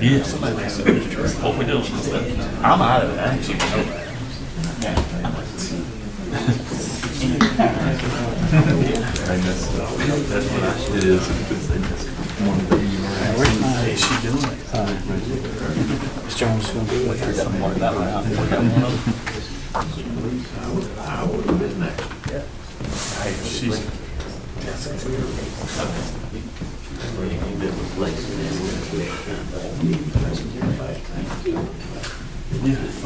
Yeah, somebody makes it. What we doing? I'm out of it, actually. That's what I should do. Where's my, is she doing it? Miss Jones gonna do it. Something like that one out. We got one of them. She's.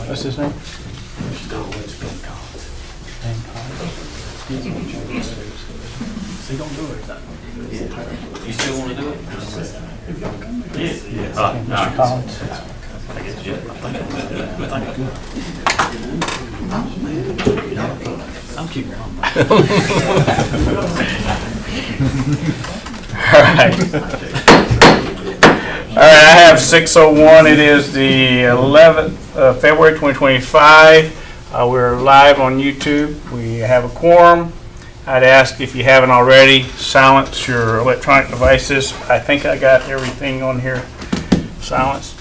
What's his name? He don't do it. You still want to do it? Yeah. Mr. Collins. I guess, yeah. I think good. I'm keeping on. All right. All right, I have 6:01. It is the 11th of February 2025. We're live on YouTube. We have a quorum. I'd ask if you haven't already, silence your electronic devices. I think I got everything on here silenced.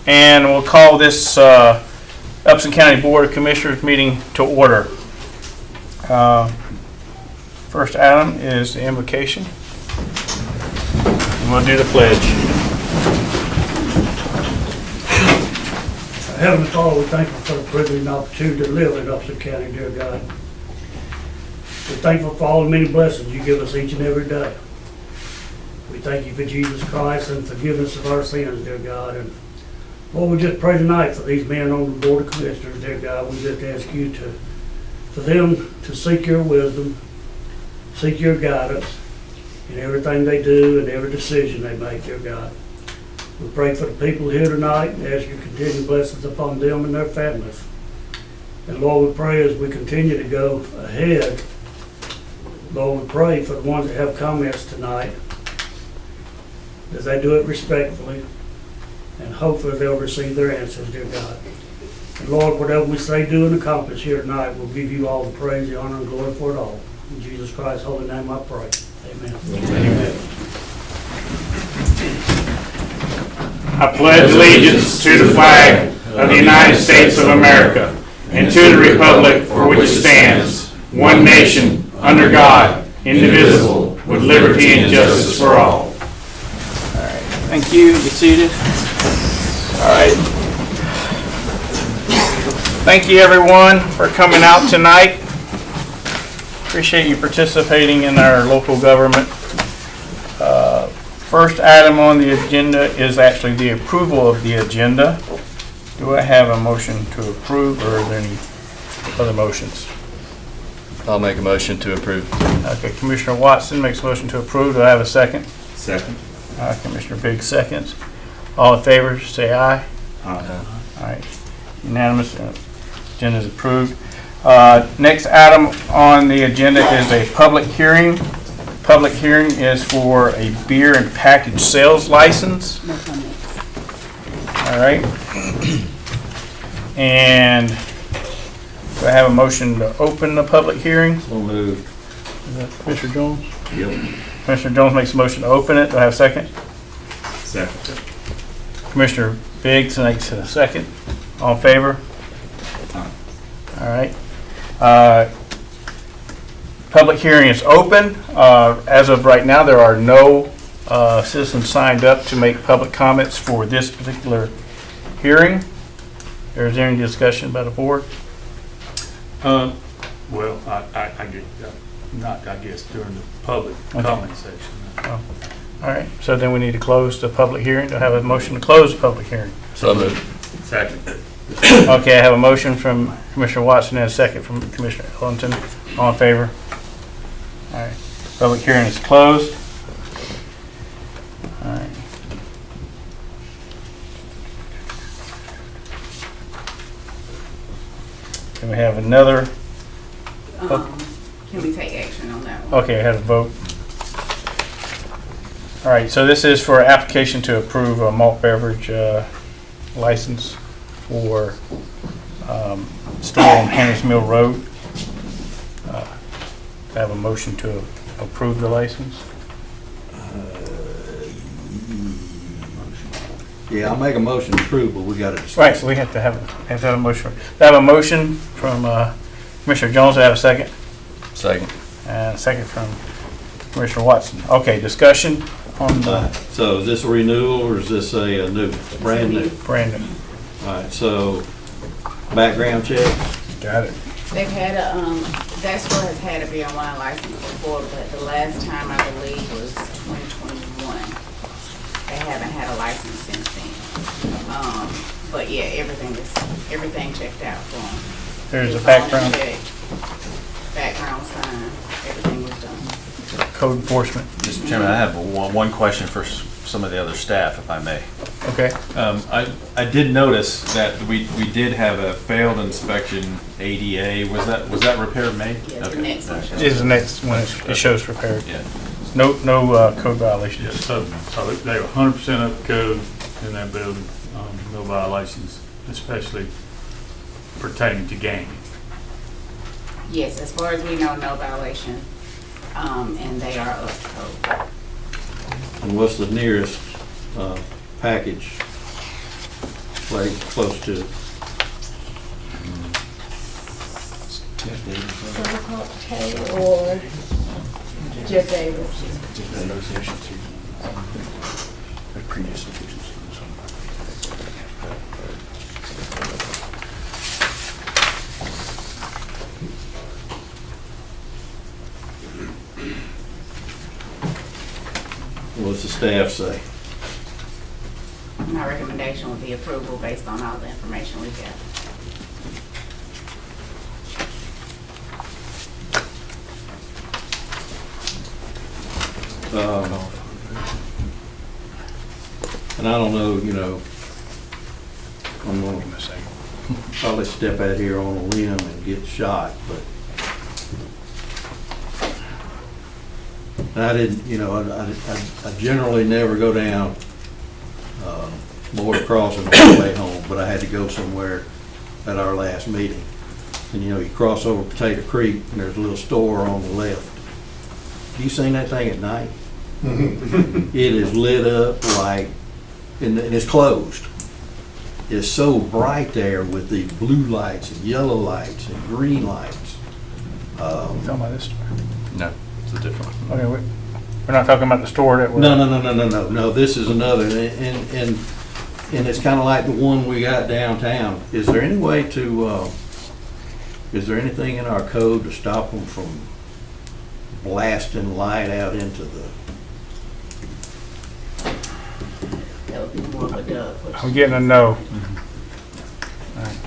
And we'll call this Upson County Board of Commissioners meeting to order. First item is the invocation. And we'll do the pledge. Heavenly Father, we're thankful for the privilege and opportunity to live in Upson County, dear God. We're thankful for all the many blessings you give us each and every day. We thank you for Jesus Christ and forgiveness of our sins, dear God. And Lord, we just pray tonight for these men on the Board of Commissioners, dear God. We just ask you for them to seek your wisdom, seek your guidance in everything they do and every decision they make, dear God. We pray for the people here tonight and ask your continued blessings upon them and their families. And Lord, we pray as we continue to go ahead, Lord, we pray for the ones that have comments tonight, that they do it respectfully, and hopefully they'll receive their answers, dear God. And Lord, whatever we say, do, and accomplish here tonight, we'll give you all the praise, the honor, and glory for it all. In Jesus Christ's holy name I pray. Amen. Amen. I pledge allegiance to the flag of the United States of America and to the republic for which it stands, one nation, under God, indivisible, with liberty and justice for all. All right. Thank you. Get seated. All right. Thank you, everyone, for coming out tonight. Appreciate you participating in our local government. First item on the agenda is actually the approval of the agenda. Do I have a motion to approve, or are there any other motions? I'll make a motion to approve. Okay, Commissioner Watson makes a motion to approve. Do I have a second? Second. Commissioner Biggs seconds. All in favor, say aye. Aye. All right, unanimous. Agenda is approved. Next item on the agenda is a public hearing. Public hearing is for a beer and package sales license. All right. And do I have a motion to open the public hearing? So moved. Is that Commissioner Jones? Yep. Commissioner Jones makes a motion to open it. Do I have a second? Second. Commissioner Biggs makes a second. All in favor? Aye. All right. Public hearing is open. As of right now, there are no citizens signed up to make public comments for this particular hearing. Is there any discussion by the board? Well, I get, not, I guess, during the public comment section. Oh. All right, so then we need to close the public hearing. Do I have a motion to close the public hearing? So moved. Second. Okay, I have a motion from Commissioner Watson and a second from Commissioner Ellington. All in favor? All right, public hearing is closed. All right. Can we have another? Can we take action on that one? Okay, I had a vote. All right, so this is for application to approve a malt beverage license for store on Hannah's Mill Road. I have a motion to approve the license. Yeah, I'll make a motion to approve, but we gotta discuss. Right, so we have to have a motion. I have a motion from Commissioner Jones. I have a second. Second. And a second from Commissioner Watson. Okay, discussion on the So is this a renewal or is this a new, brand new? Brandon. All right, so background check? Got it. They've had that store has had a beer and wine license before, but the last time I believe was 2021. They haven't had a license since then. But yeah, everything checked out for them. There's a It was all background checked. Background sign, everything was done. code enforcement. Mr. Chairman, I have one question for some of the other staff, if I may. Okay. I did notice that we did have a failed inspection ADA. Was that repair made? Yeah, the Okay. next one. This is the next one. It shows repaired. Yeah. No code violations. Yeah, so they were 100% up to code in that building, no violations, especially pertaining to gaming. Yes, as far as we know, no violation. And they are up to code. And what's the nearest package place close to? Or Jeff Davis. What's the staff say? My recommendation would be approval based on all the information we've got. And I don't know, I'm gonna probably step out here on a limb and get shot, but I didn't, I generally never go down border crossing on the way home, but I had to go somewhere at our last meeting. And you cross over Potato Creek and there's a little store on the left. You seen that thing at night? It is lit up like, and it's closed. It's so bright there with the blue lights and yellow lights and green lights. Talking about this store. No, it's a different one. Okay, we're not talking about the store that we're. No, this is another, and it's kind of like the one we got downtown. Is there any way to, is there anything in our code to stop them from blasting light out into the? That would be more of a dub. I'm getting a no. All right.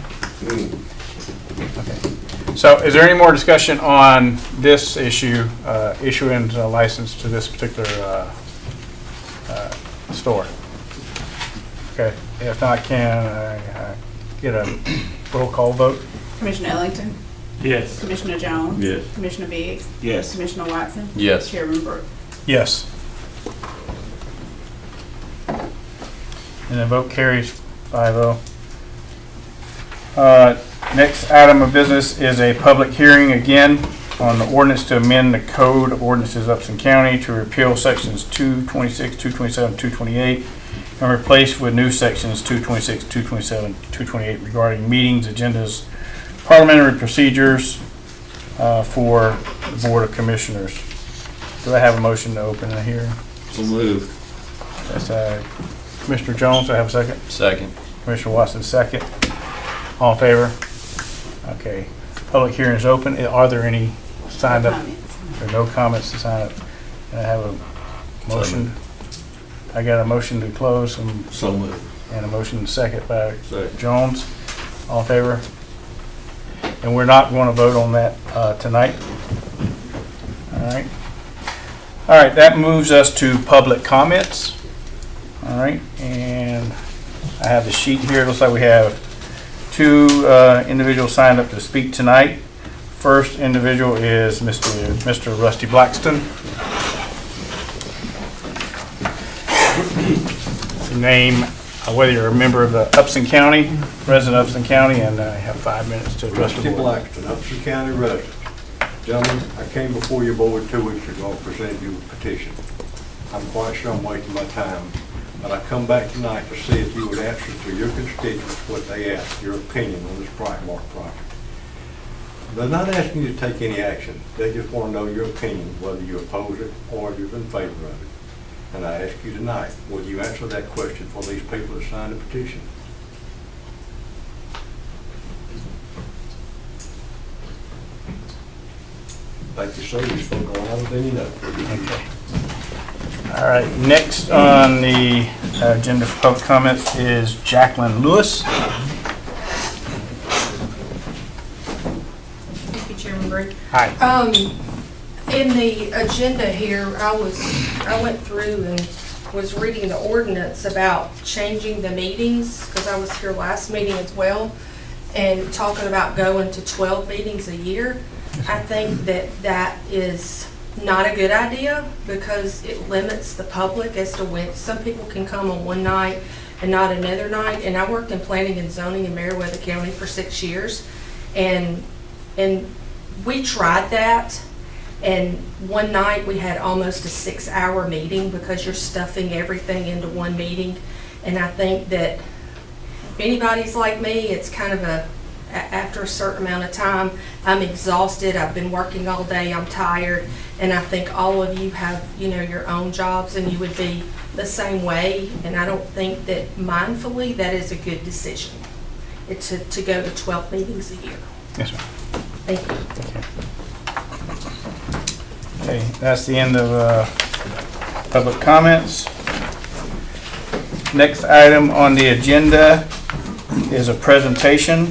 Okay. So is there any more discussion on this issue, issuing a license to this particular store? Okay, if not, can I get a roll call vote? Commissioner Ellington, Yes. Commissioner Jones. Yes. Commissioner Biggs, Yes. Commissioner Watson. Yes. Chairman Brooks. Yes. And the vote carries 5-0. Next item of business is a public hearing again on the ordinance to amend the code of ordinances of Upson County to repeal sections 226, 227, 228 and replace with new sections 226, 227, 228 regarding meetings, agendas, parliamentary procedures for the Board of Commissioners. Do I have a motion to open the hearing? So moved. That's Commissioner Jones. Do I have a second? Second. Commissioner Watson, second. All in favor? Okay. Public hearing is open. Are there any signed up? Comments. There are no comments to sign up. And I have a motion. I got a motion to close So moved. and a motion to second by Second. Jones. All in favor? And we're not going to vote on that tonight. All right. All right, that moves us to public comments. All right, and I have the sheet here. It looks like we have two individuals signed up to speak tonight. First individual is Mr. Rusty Blackston. name whether you're a member of the Upson County, resident of Upson County, and have 5 minutes to address the Rusty board. Blackton, Upson County resident. Gentlemen, I came before your board 2 weeks ago and presented you a petition. I'm quite sure I'm wasting my time, but I come back tonight to see if you would answer to your constituents what they ask, your opinion on this Brightmark project. They're not asking you to take any action. They just want to know your opinion, whether you oppose it or you're in favor of it. And I ask you tonight, will you answer that question for these people that signed the petition? Thank you, sir. You spoke a lot than you know. Okay. All right, next on the agenda for public comments is Jacqueline Lewis. Thank you, Chairman Brady. Hi. In the agenda here, I went through and was reading the ordinance about changing the meetings, because I was here last meeting as well, and talking about going to 12 meetings a year. I think that is not a good idea, because it limits the public as to when some people can come on one night and not another night. And I worked in planning and zoning in Meriwether County for 6 years, and we tried that. And one night we had almost a 6-hour meeting, because you're stuffing everything into one meeting. And I think that if anybody's like me, it's kind of after a certain amount of time, I'm exhausted. I've been working all day. I'm tired. And I think all of you have, your own jobs, and you would be the same way. And I don't think that mindfully that is a good decision. It's to go to 12 meetings a year. Yes, ma'am. Thank you. Okay, that's the end of public comments. Next item on the agenda is a presentation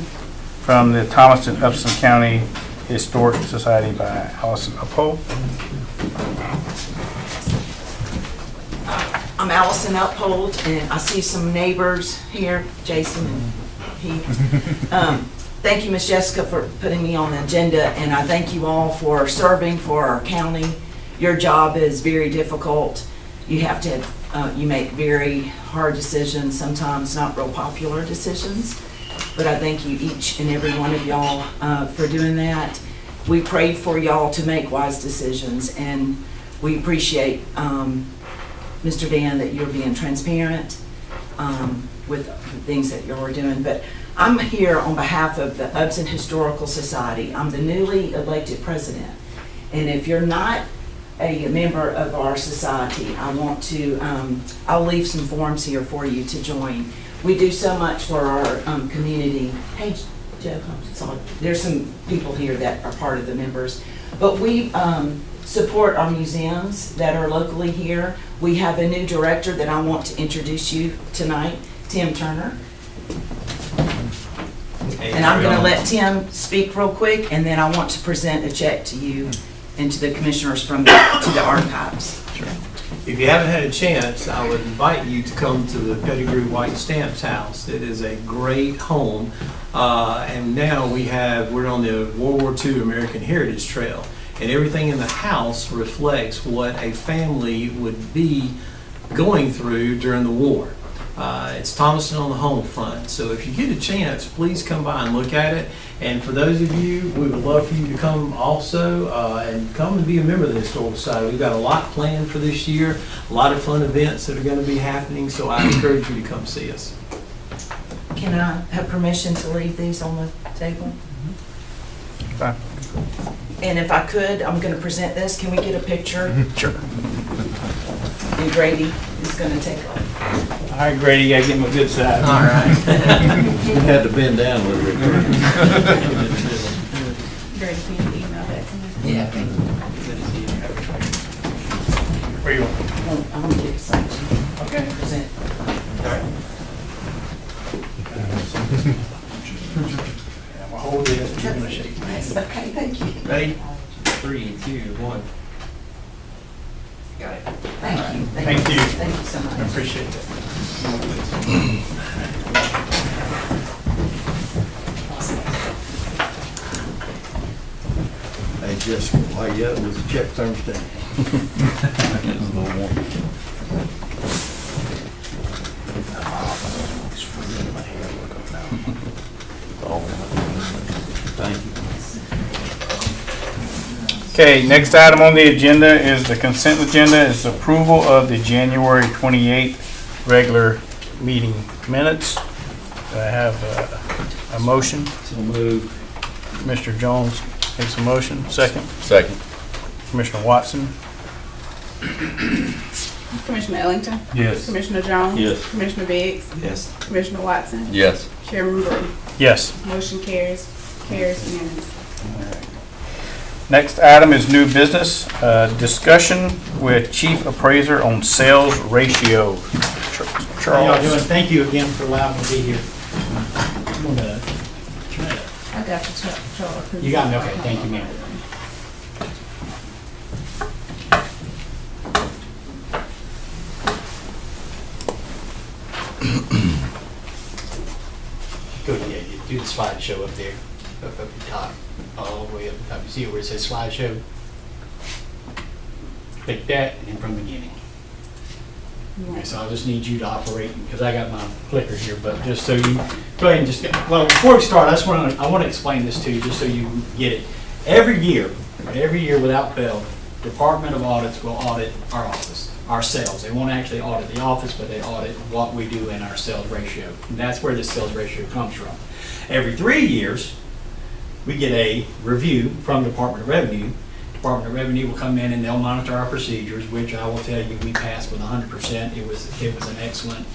from the Thomaston Upson County Historic Society by Allison Uphold. I'm Allison Uphold, and I see some neighbors here, Jason and Pete. Thank you, Ms. Jessica, for putting me on the agenda, and I thank you all for serving for our county. Your job is very difficult. You have to, you make very hard decisions, sometimes not real popular decisions, but I thank you, each and every one of y'all, for doing that. We pray for y'all to make wise decisions, and we appreciate, Mr. Dan, that you're being transparent with the things that you're doing. But I'm here on behalf of the Upson Historical Society. I'm the newly elected president. And if you're not a member of our society, I want to, I'll leave some forms here for you to join. We do so much for our community. Hey, Joe, there's some people here that are part of the members. But we support our museums that are locally here. We have a new director that I want to introduce you tonight, Tim Turner. And I'm going to let Tim speak real quick, and then I want to present a check to you and to the commissioners to the archives. If you haven't had a chance, I would invite you to come to the Pettigrew White Stamps House. It is a great home, and now we're on the World War II American Heritage Trail, and everything in the house reflects what a family would be going through during the war. It's Thomaston on the home front, so if you get a chance, please come by and look at it. And for those of you, we would love for you to come also and come and be a member of the Historical Society. We've got a lot planned for this year, a lot of fun events that are going to be happening, so I encourage you to come see us. Can I have permission to leave these on the table? Fine. And if I could, I'm going to present this. Can we get a picture? Sure. And Grady is going to take one. All right, Grady, you gotta give him a good side. All right. You had to bend down a little bit. Greg, can you email that to me? Yeah. Where you want? I'm going to take a slide. Okay. Present. I'm gonna hold this, and you're gonna shake my hand. Okay, thank you. Ready? 3, 2, 1. Got it. Thank you. Thank you. Thank you so much. I appreciate that. Hey, Jessica, while you up with the check thermostat? Okay, next item on the agenda is the consent agenda, is approval of the January 28th regular meeting minutes. Do I have a motion? So move. Mr. Jones makes a motion. Second. Second. Commissioner Watson. Commissioner Ellington? Yes. Commissioner Jones? Yes. Commissioner Biggs? Yes. Commissioner Watson? Yes. Chairman Brewer? Yes. Motion carries unanimously. Next item is new business, discussion with chief appraiser on sales ratio. How y'all doing? Charles. Thank you again for allowing me to be here. I'm gonna try to. I got you, Charles. You got me, okay, thank you, ma'am. Go, yeah, you do the slideshow up there, up the top, all the way up the top. You see where it says slideshow? Click that, and then from the beginning. Okay, so I'll just need you to operate, because I got my clicker here, but just so you, go ahead and just, well, before we start, I want to explain this to you, just so you get it. Every year without fail, Department of Audits will audit our office, our sales. They won't actually audit the office, but they audit what we do in our sales ratio. And that's where this sales ratio comes from. Every 3 years, we get a review from Department of Revenue. Department of Revenue will come in and they'll monitor our procedures, which I will tell you we passed with 100%. It was an excellent.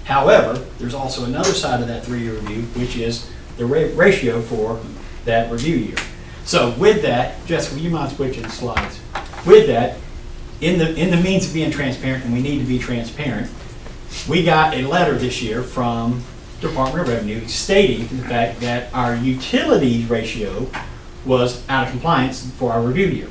However, there's also another side of that 3-year review, which is the ratio for that review year. So with that, Jessica, will you mind switching the slides? With that, in the means of being transparent, and we need to be transparent, we got a letter this year from Department of Revenue stating the fact that our utilities ratio was out of compliance for our review year.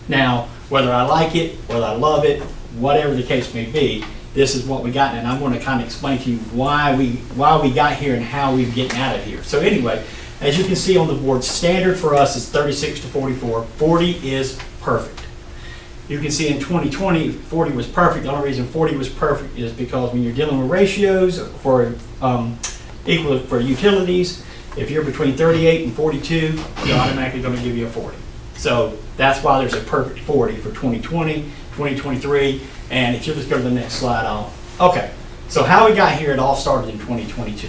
Now, whether I like it, whether I love it, whatever the case may be, this is what we got, and I'm going to kind of explain to you why we got here and how we're getting out of here. So anyway, as you can see on the board, standard for us is 36 to 44. 40 is perfect. You can see in 2020, 40 was perfect. The only reason 40 was perfect is because when you're dealing with ratios for equal for utilities, if you're between 38 and 42, they're automatically going to give you a 40. So that's why there's a perfect 40 for 2020, 2023, and if you'll just go to the next slide, okay. So how we got here, it all started in 2022.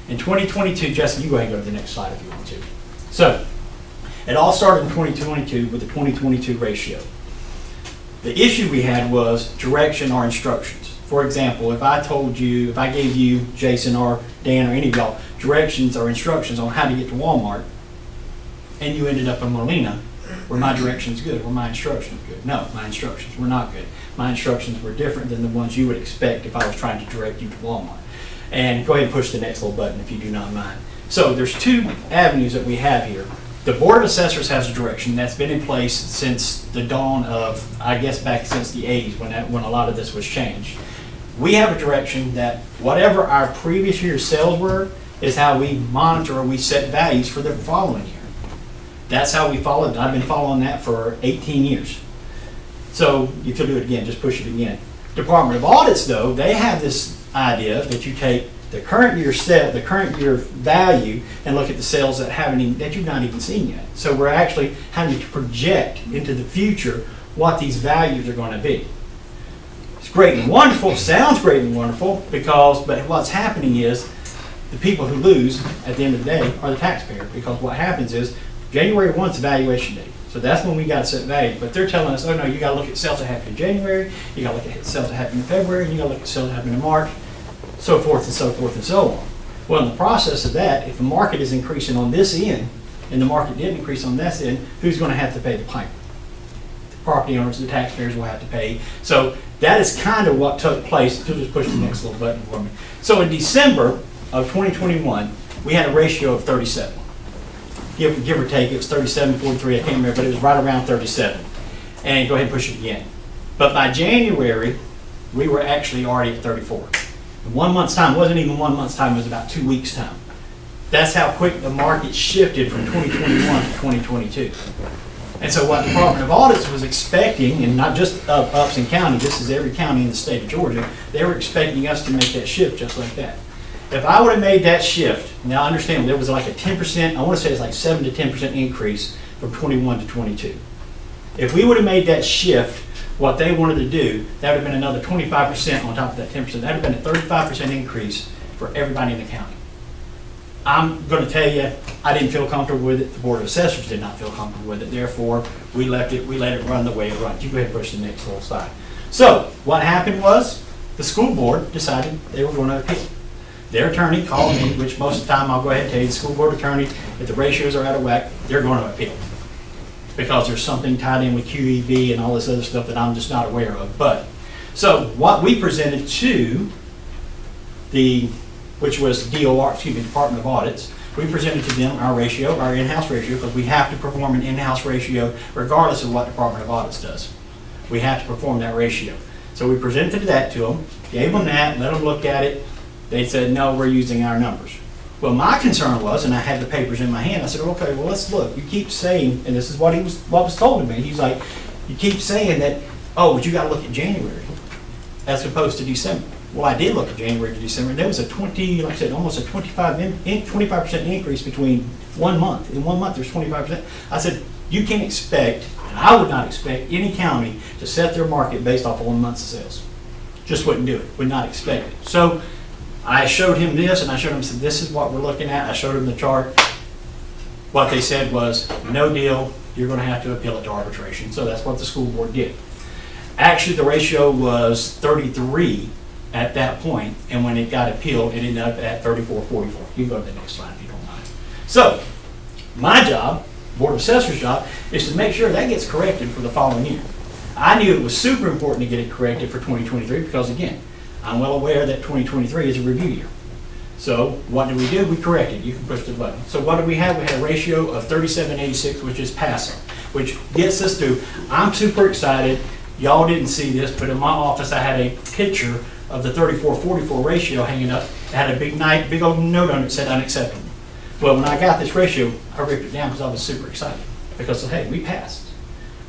In 2022, Jessica, you go ahead and go to the next slide if you want to. So it all started in 2022 with the 2022 ratio. The issue we had was direction or instructions. For example, if I gave you, Jason or Dan or any of y'all, directions or instructions on how to get to Walmart, and you ended up in Molina, were my directions good? Were my instructions good? No, my instructions were not good. My instructions were different than the ones you would expect if I was trying to direct you to Walmart. And go ahead and push the next little button if you do not mind. So there's two avenues that we have here. The Board of Assessors has a direction that's been in place since the dawn of, I guess back since the 80s when a lot of this was changed. We have a direction that whatever our previous year's sales were is how we monitor or we set values for the following year. That's how we followed. I've been following that for 18 years. So if you'll do it again, just push it again. Department of Audits, though, they have this idea that you take the current year value, and look at the sales that you've not even seen yet. So we're actually having to project into the future what these values are going to be. It's great and wonderful, sounds great and wonderful, but what's happening is the people who lose at the end of the day are the taxpayer, because what happens is January 1 is the valuation date. So that's when we got to set value. But they're telling us, oh no, you got to look at sales that happened in January, you got to look at sales that happened in February, and you got to look at sales that happened in March, so forth and so forth and so on. Well, in the process of that, if the market is increasing on this end, and the market didn't increase on this end, who's going to have to pay the piper? The property owners, the taxpayers will have to pay. So that is kind of what took place. If you'll just push the next little button for me. So in December of 2021, we had a ratio of 37. Give or take, it was 37, 43, I can't remember, but it was right around 37. And go ahead and push it again. But by January, we were actually already at 34. In 1 month's time, it wasn't even 1 month's time, it was about 2 weeks' time. That's how quick the market shifted from 2021 to 2022. And so what the Department of Audits was expecting, and not just of Upson County, this is every county in the state of Georgia, they were expecting us to make that shift just like that. If I would have made that shift, now understand there was like a 10%, I want to say it's like 7 to 10% increase from 21 to 22. If we would have made that shift, what they wanted to do, that would have been another 25% on top of that 10%. That would have been a 35% increase for everybody in the county. I'm going to tell you, I didn't feel comfortable with it. The Board of Assessors did not feel comfortable with it. Therefore, we let it run the way it runs. You go ahead and push the next little slide. So what happened was the school board decided they were going to appeal. Their attorney called me, which most of the time I'll go ahead and tell you, the school board attorney, if the ratios are out of whack, they're going to appeal. Because there's something tied in with QEB and all this other stuff that I'm just not aware of. But, so what we presented to which was DOR, Department of Audits, we presented to them our ratio, our in-house ratio, because we have to perform an in-house ratio regardless of what Department of Audits does. We have to perform that ratio. So we presented that to them, gave them that, let them look at it. They said, no, we're using our numbers. Well, my concern was, and I had the papers in my hand, I said, okay, well, let's look. You keep saying, and this is what was told to me. He's like, you keep saying that, oh, but you got to look at January as opposed to December. Well, I did look at January to December. There was a like I said, almost a 25% increase between 1 month. In 1 month, there's 25%. I said, you can't expect, and I would not expect any county to set their market based off of 1 month's sales. Just wouldn't do it. Would not expect it. So I showed him this, and I showed him, said, this is what we're looking at. I showed him the chart. What they said was, no deal. You're going to have to appeal it to arbitration. So that's what the school board did. Actually, the ratio was 33 at that point, and when it got appealed, it ended up at 34-44. You can go to the next slide if you don't mind. So, my job, Board of Assessors' job, is to make sure that gets corrected for the following year. I knew it was super important to get it corrected for 2023 because, again, I'm well aware that 2023 is a review year. So, what did we do? We corrected. You can push the button. So, what did we have? We had a ratio of 3786, which is passing, which gets us to, I'm super excited. Y'all didn't see this, but in my office, I had a picture of the 34-44 ratio hanging up. It had a big old note on it that said unacceptable. Well, when I got this ratio, I ripped it down because I was super excited. Because, hey, we passed.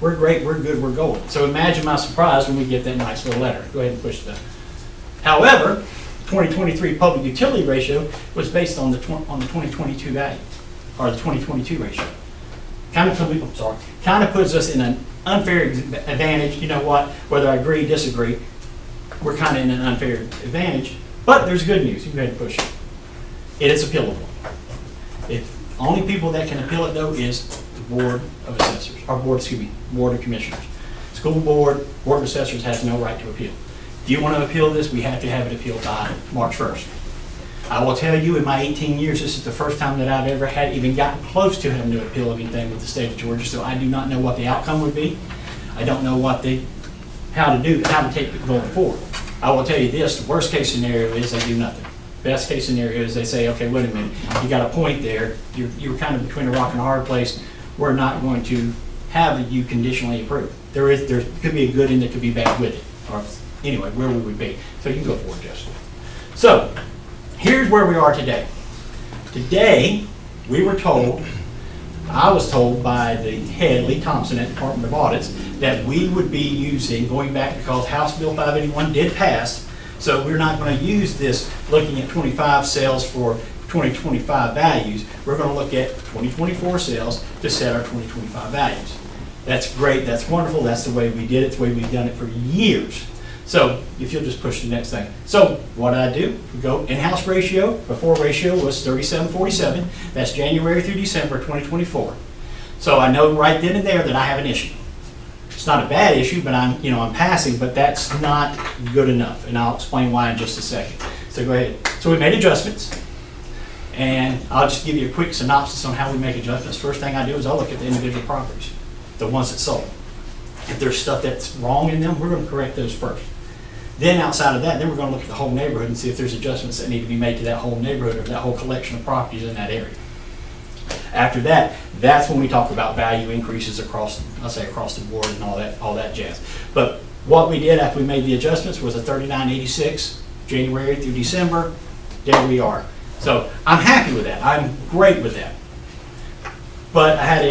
We're great, we're good, we're going. So imagine my surprise when we get that nice little letter. Go ahead and push the. However, 2023 public utility ratio was based on the 2022 value, or the 2022 ratio. Kind of puts us in an unfair advantage. You know what? Whether I agree, disagree, we're kind of in an unfair advantage, but there's good news. You can go ahead and push it. It is appealable. Only people that can appeal it, though, is the Board of Assessors, or Board of Commissioners. School Board, Board of Assessors has no right to appeal. If you want to appeal this, we have to have it appealed by March 1st. I will tell you, in my 18 years, this is the first time that I've ever even gotten close to having to appeal anything with the state of Georgia, so I do not know what the outcome would be. I don't know how to take it going forward. I will tell you this, the worst case scenario is they do nothing. Best case scenario is they say, okay, wait a minute, you got a point there, you're kind of between a rock and a hard place, we're not going to have you conditionally approved. There could be a good and there could be bad with it, or anyway, where we would be. So you can go forward, Justin. So, here's where we are today. Today, I was told by the head, Lee Thompson at the Department of Audits, that we would be using, going back because House Bill 581 did pass, so we're not going to use this looking at 25 sales for 2025 values. We're going to look at 2024 sales to set our 2025 values. That's great, that's wonderful, that's the way we did it, it's the way we've done it for years. So if you'll just push the next thing. So what did I do? We go in-house ratio, before ratio was 3747. That's January through December 2024. So I know right then and there that I have an issue. It's not a bad issue, but I'm passing, but that's not good enough. And I'll explain why in just a second. So go ahead. So we made adjustments. And I'll just give you a quick synopsis on how we make adjustments. First thing I do is I'll look at the individual properties, the ones that sold. If there's stuff that's wrong in them, we're going to correct those first. Then outside of that, then we're going to look at the whole neighborhood and see if there's adjustments that need to be made to that whole neighborhood or that whole collection of properties in that area. After that, that's when we talk about value increases across the board and all that jazz. But what we did after we made the adjustments was a 3986, January through December. There we are. So I'm happy with that. I'm great with that. But I had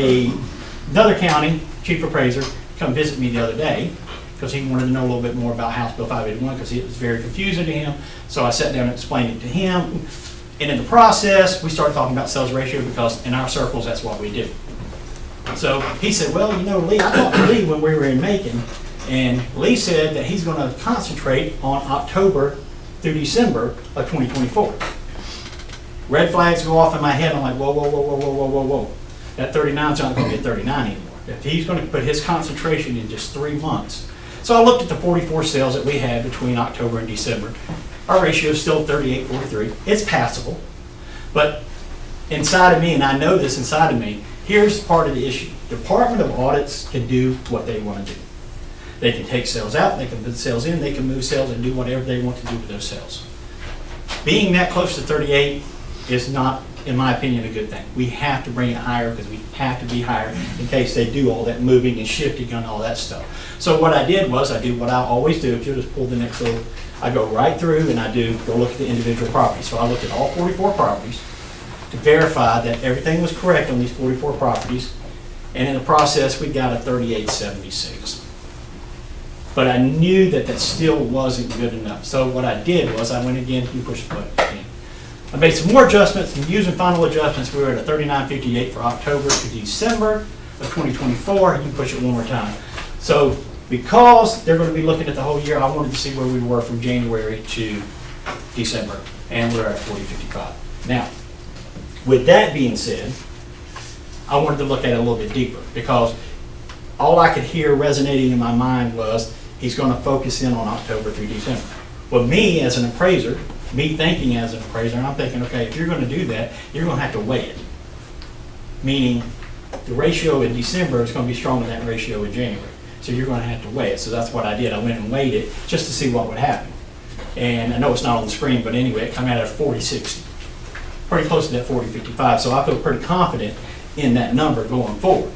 another county chief appraiser come visit me the other day because he wanted to know a little bit more about House Bill 581 because it was very confusing to him. So I sat down and explained it to him. And in the process, we started talking about sales ratio because in our circles, that's what we do. So he said, well, you know, Lee, I talked to Lee when we were in Macon, and Lee said that he's gonna concentrate on October through December of 2024. Red flags go off in my head, I'm like, whoa, whoa, whoa, whoa, whoa, whoa, whoa, whoa. That 39's not gonna be a 39 anymore. If he's gonna put his concentration in just 3 months. So I looked at the 44 sales that we had between October and December. Our ratio is still 38-43. It's passable. But inside of me, and I know this inside of me, here's part of the issue. Department of Audits can do what they want to do. They can take sales out, they can put sales in, they can move sales and do whatever they want to do with those sales. Being that close to 38 is not, in my opinion, a good thing. We have to bring it higher because we have to be higher in case they do all that moving and shifting and all that stuff. So what I did was, I do what I always do. If you just pull the next little, I go right through and I go look at the individual properties. So I looked at all 44 properties to verify that everything was correct on these 44 properties. And in the process, we got a 3876. But I knew that that still wasn't good enough. So what I did was I went again, you push the button again. I made some more adjustments, and using final adjustments, we were at a 3958 for October to December of 2024. You can push it one more time. So because they're going to be looking at the whole year, I wanted to see where we were from January to December, and we're at 4055. Now, with that being said, I wanted to look at it a little bit deeper because all I could hear resonating in my mind was he's going to focus in on October through December. Well, me as an appraiser, me thinking as an appraiser, I'm thinking, okay, if you're going to do that, you're going to have to weigh it. Meaning the ratio in December is going to be stronger than that ratio in January. So you're going to have to weigh it. So that's what I did. I went and weighed it just to see what would happen. And I know it's not on the screen, but anyway, it came out at 4060. Pretty close to that 4055. So I feel pretty confident in that number going forward.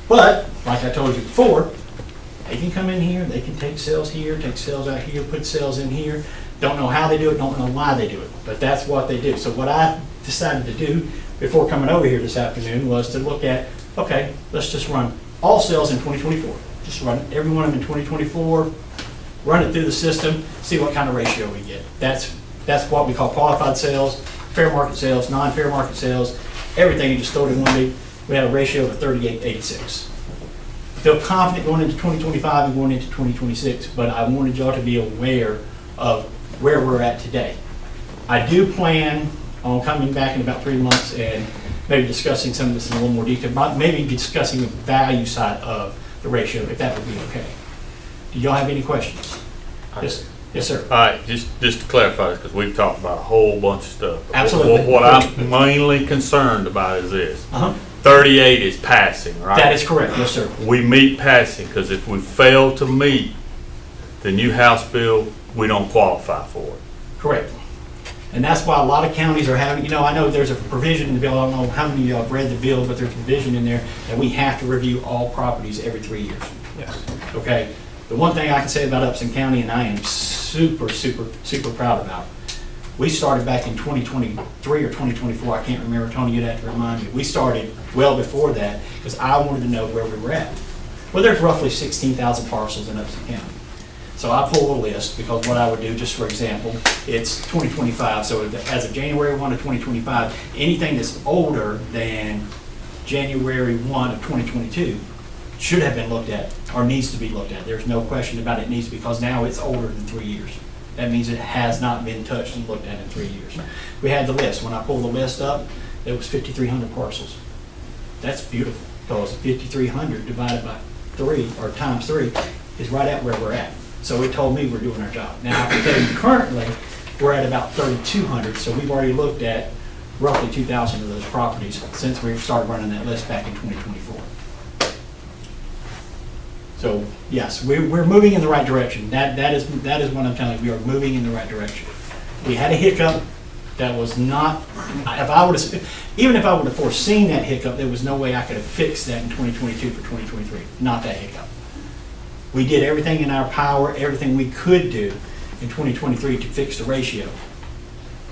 But, like I told you before, they can come in here, they can take sales here, take sales out here, put sales in here. Don't know how they do it, don't know why they do it, but that's what they do. So what I decided to do before coming over here this afternoon was to look at, okay, let's just run all sales in 2024. Just run every one of them in 2024, run it through the system, see what kind of ratio we get. That's what we call qualified sales, fair market sales, non-fair market sales, everything you just throw it in one big. We had a ratio of 3886. I feel confident going into 2025 and going into 2026, but I wanted y'all to be aware of where we're at today. I do plan on coming back in about 3 months and maybe discussing some of this in a little more detail, maybe discussing the value side of the ratio, if that would be okay. Do y'all have any questions? Yes, sir. All right, just to clarify this, because we've talked about a whole bunch of stuff. Absolutely. What I'm mainly concerned about is this. 38 is passing, right? That is correct, yes, sir. We meet passing, because if we fail to meet the new House bill, we don't qualify for it. Correct. And that's why a lot of counties are having, I know there's a provision in the bill, I don't know how many of y'all have read the bill, but there's a provision in there that we have to review all properties every 3 years. Yes. Okay? The one thing I can say about Upson County, and I am super, super, super proud about, we started back in 2023 or 2024, I can't remember, Tony, you'd have to remind me. We started well before that because I wanted to know where we were at. Well, there's roughly 16,000 parcels in Upson County. So I pull a list because what I would do, just for example, it's 2025. So as of January 1 of 2025, anything that's older than January 1 of 2022 should have been looked at or needs to be looked at. There's no question about it. It needs to, because now it's older than 3 years. That means it has not been touched and looked at in 3 years. We had the list. When I pulled the list up, it was 5,300 parcels. That's beautiful because 5,300 divided by 3 or times 3 is right at where we're at. So it told me we're doing our job. Now, I can tell you currently, we're at about 3,200, so we've already looked at roughly 2,000 of those properties since we started running that list back in 2024. So, yes, we're moving in the right direction. That is what I'm telling you. We are moving in the right direction. We had a hiccup that was not, even if I would have foreseen that hiccup, there was no way I could have fixed that in 2022 for 2023. Not that hiccup. We did everything in our power, everything we could do in 2023 to fix the ratio.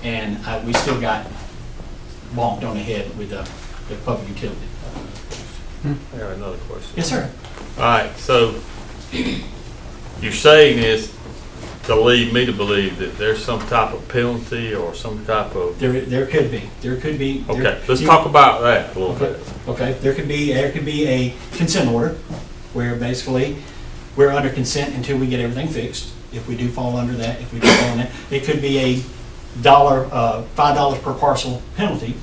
And we still got bonked on the head with the public utility. I got another question. Yes, sir. All right, so you're saying this, to lead me to believe that there's some type of penalty or some type of, There could be. okay, let's talk about that a little bit. Okay, there could be a consent order where basically we're under consent until we get everything fixed. If we do fall under that, it could be a $5 per parcel penalty.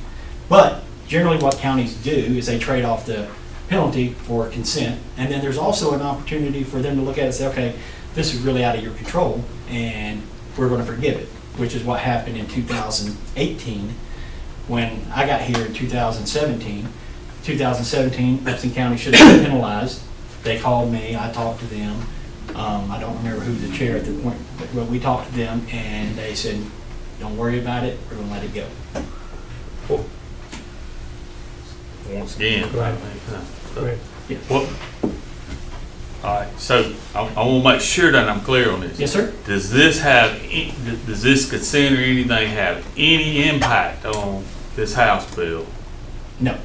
But generally what counties do is they trade off the penalty for consent. And then there's also an opportunity for them to look at it and say, okay, this is really out of your control and we're going to forgive it, which is what happened in 2018 when I got here in 2017. 2017, Upson County should have been penalized. They called me, I talked to them. I don't remember who the chair at the point, but we talked to them and they said, don't worry about it, we're going to let it go. Once again. Right. Yeah. Well, all right, so I want to make sure that I'm clear on this. Yes, sir? Does this consent or anything have any impact on this House bill? No,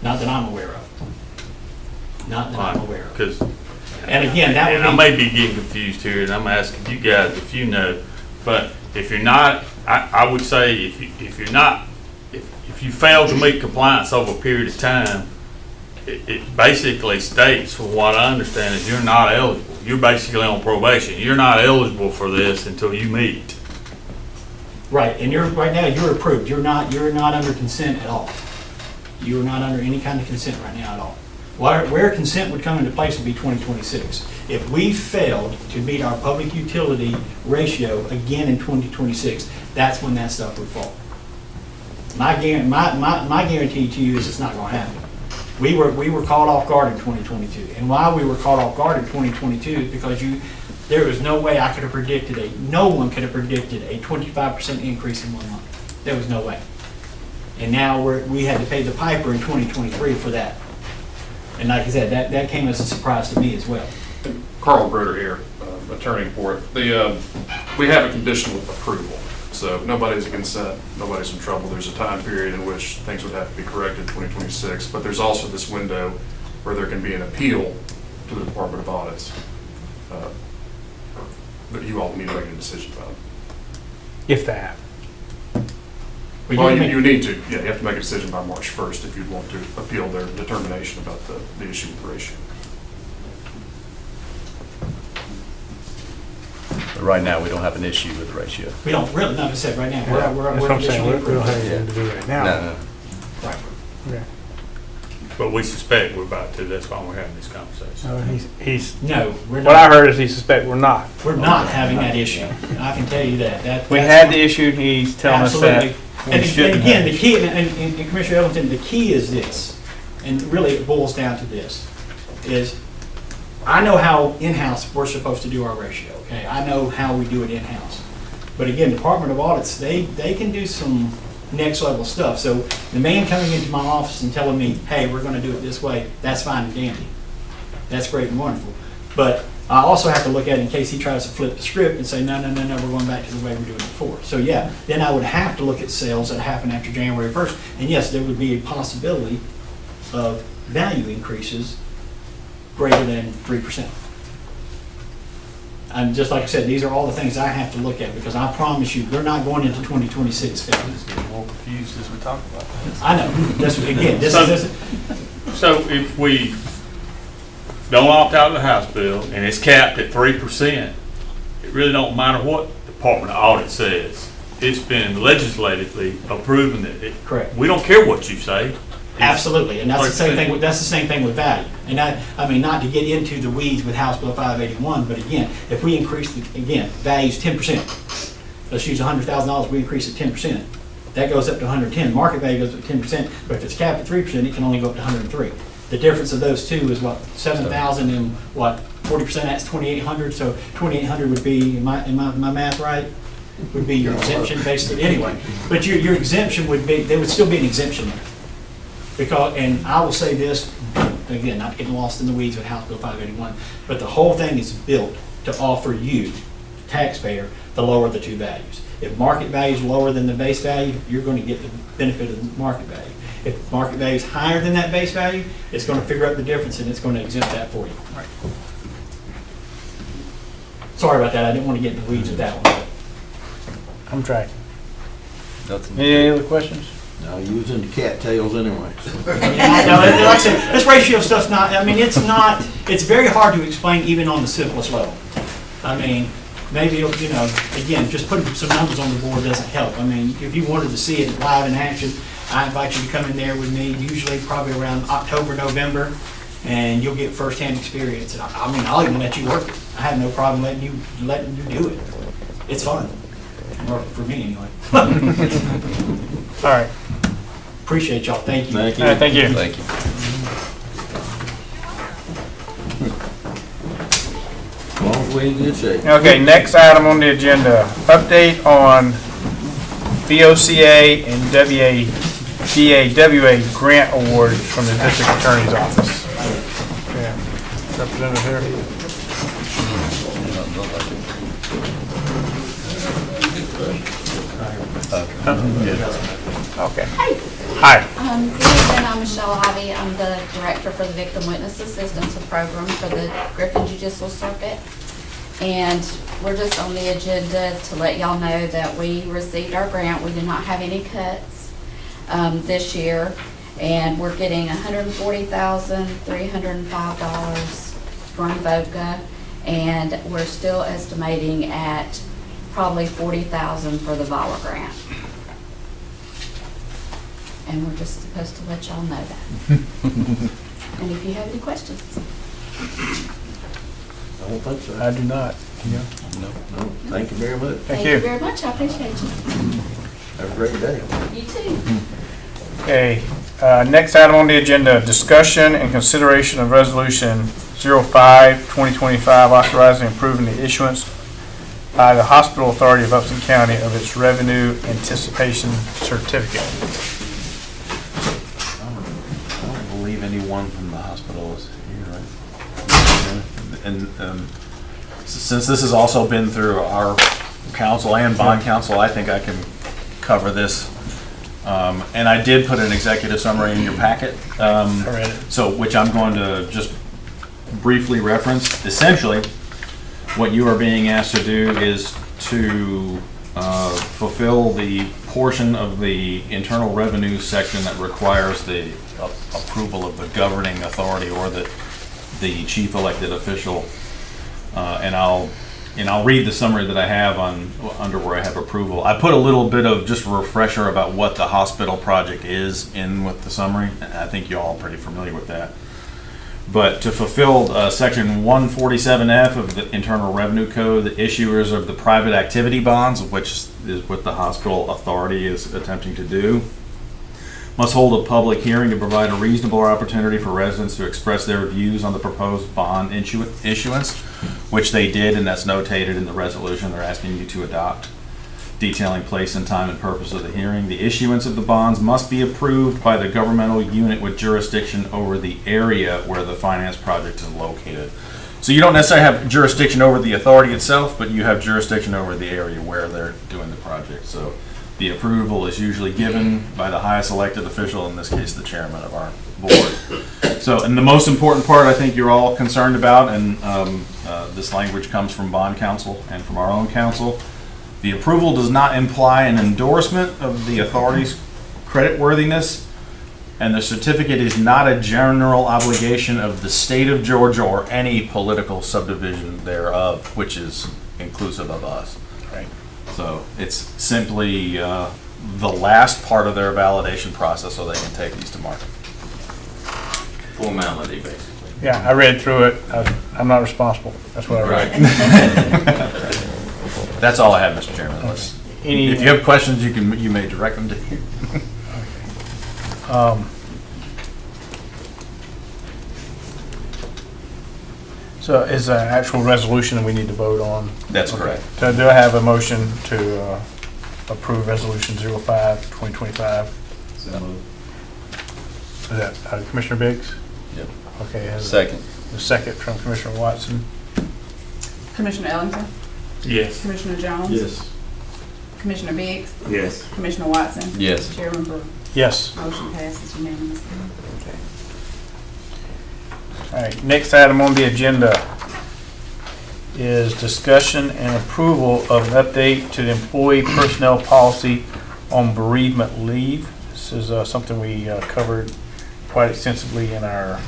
not that I'm aware of. Not that I'm aware of. Because, And again, that would and I be, may be getting confused here, and I'm asking you guys if you know, but if you're not, I would say if you're not, if you fail to meet compliance over a period of time, it basically states, from what I understand, is you're not eligible. You're basically on probation. You're not eligible for this until you meet. right, and right now, you're approved. You're not under consent at all. You are not under any kind of consent right now at all. Where consent would come into place would be 2026. If we failed to meet our public utility ratio again in 2026, that's when that stuff would fall. My guarantee to you is it's not going to happen. We were caught off guard in 2022, and why we were caught off guard in 2022 is because there was no way I could have predicted no one could have predicted a 25% increase in 1 month. There was no way. And now we had to pay the piper in 2023 for that. And like I said, that came as a surprise to me as well. Carl Broder here, attorney for it. We have a conditional approval, so nobody's in consent, nobody's in trouble. There's a time period in which things would have to be corrected, 2026, but there's also this window where there can be an appeal to the Department of Audits that you all need to make a decision about. If that. Well, you need to, yeah, you have to make a decision by March 1st if you'd want to appeal their determination about the issue with the ratio. But right now, we don't have an issue with the ratio. We don't really, like I said, right now, we're That's what I'm saying, we conditionally don't have approved. anything to do right now. No. Right. Okay. But we suspect we're about to. That's why we're having this conversation. He's, No, we're what I not, heard is he suspect we're not. we're not having that issue. I can tell you that. We That's had not- the issue, he's telling us that. Absolutely. we And shouldn't again, have the key, and Commissioner Ellington, the key is this, and really it boils down to this, is I know how in-house we're supposed to do our ratio, okay? I know how we do it in-house. But again, Department of Audits, they can do some next level stuff. So the man coming into my office and telling me, hey, we're gonna do it this way, that's fine and dandy. That's great and wonderful. But I also have to look at it in case he tries to flip the script and say, no, we're going back to the way we're doing it before. So yeah, then I would have to look at sales that happen after January 1st. And yes, there would be a possibility of value increases greater than 3%. And just like I said, these are all the things I have to look at because I promise you, we're not going into 2026 failing. It's getting more confused as we talk about this. I know, this is, So if we don't opt out of the House bill and it's capped at 3%, it really don't matter what Department of Audit says. It's been legislatively approving that. Correct. We don't care what you say. absolutely, and that's the same 3%. thing, that's the same thing with value. And I mean, not to get into the weeds with House Bill 581, but again, if we increase, value's 10%. Let's use $100,000, we increase it 10%. That goes up to 110, market value goes up to 10%, but if it's capped at 3%, it can only go up to 103. The difference of those two is what, 7,000 and what, 40%, that's 2,800, so 2,800 would be, my math right? Would be your exemption basically, anyway. But your exemption would be, there would still be an exemption there. Because, and I will say this, again, not getting lost in the weeds with House Bill 581, but the whole thing is built to offer you, taxpayer, the lower of the two values. If market value is lower than the base value, you're going to get the benefit of the market value. If market value is higher than that base value, it's going to figure out the difference and it's going to exempt that for you. sorry about that, I didn't want to get in the weeds with that one. I'm tracking. Nothing. Any other questions? No, you was into cattails anyway. Yeah, no, like I said, this ratio stuff's not, I mean, it's very hard to explain even on the simplest level. I mean, maybe, you know, again, just putting some numbers on the board doesn't help. I mean, if you wanted to see it live in action, I invite you to come in there with me, usually probably around October, November, and you'll get firsthand experience. And I mean, I'll even let you work it. I have no problem letting you do it. It's fun, or for me anyway. All right. Appreciate y'all, thank you. Thank All right, thank you. Thank you. As long as we in good shape. Okay, next item on the agenda, update on VOCA and DAWA grant awards from the district attorney's office. Yeah, representative here. Okay. Hi. Good evening, I'm Michelle Ivy. I'm the director for the Victim Witness Assistance Program for the Griffin Judicial Circuit. And we're just on the agenda to let y'all know that we received our grant. We did not have any cuts this year. And we're getting $140,305 from VOCA. And we're still estimating at probably $40,000 for the VAWA grant. And we're just supposed to let y'all know that. And if you have any questions. I don't think so. I do not. Yeah. No, thank you very much. Thank you. Very much, I appreciate you. Have a great day. You too. Okay, next item on the agenda, discussion and consideration of resolution 05-2025 authorizing and approving the issuance by the Hospital Authority of Upson County of its revenue anticipation certificate. I don't believe anyone from the hospital is here, right? And since this has also been through our council and bond council, I think I can cover this. And I did put an executive summary in your packet. I read it. So, which I'm going to just briefly reference. Essentially, what you are being asked to do is to fulfill the portion of the internal revenue section that requires the approval of the governing authority or the chief elected official. And I'll read the summary that I have under where I have approval. I put a little bit of just a refresher about what the hospital project is in with the summary. I think you're all pretty familiar with that. But to fulfill section 147F of the Internal Revenue Code, the issuers of the private activity bonds, which is what the hospital authority is attempting to do, must hold a public hearing to provide a reasonable opportunity for residents to express their views on the proposed bond issuance, which they did, and that's notated in the resolution they're asking you to adopt, detailing place and time and purpose of the hearing. The issuance of the bonds must be approved by the governmental unit with jurisdiction over the area where the finance project is located. So you don't necessarily have jurisdiction over the authority itself, but you have jurisdiction over the area where they're doing the project. So the approval is usually given by the highest elected official, in this case, the chairman of our board. So, and the most important part I think you're all concerned about, and this language comes from bond counsel and from our own counsel, the approval does not imply an endorsement of the authority's creditworthiness, and the certificate is not a general obligation of the state of Georgia or any political subdivision thereof, which is inclusive of us. Right. So it's simply the last part of their validation process so they can take these to market. Formality, basically. Yeah, I read through it. I'm not responsible. That's what I read. That's all I have, Mr. Chairman. If you have questions, you may direct them to me. So is an actual resolution that we need to vote on? That's correct. So do I have a motion to approve resolution 05-2025? Is that Commissioner Biggs? Yep. Okay. Has Second. a second from Commissioner Watson. Commissioner Ellington? Yes. Commissioner Jones? Yes. Commissioner Biggs? Yes. Commissioner Watson? Yes. Chairman Brewer? Yes. Motion passes unanimously. All right, next item on the agenda. is discussion and approval of an update to the employee personnel policy on bereavement leave. This is something we covered quite extensively in our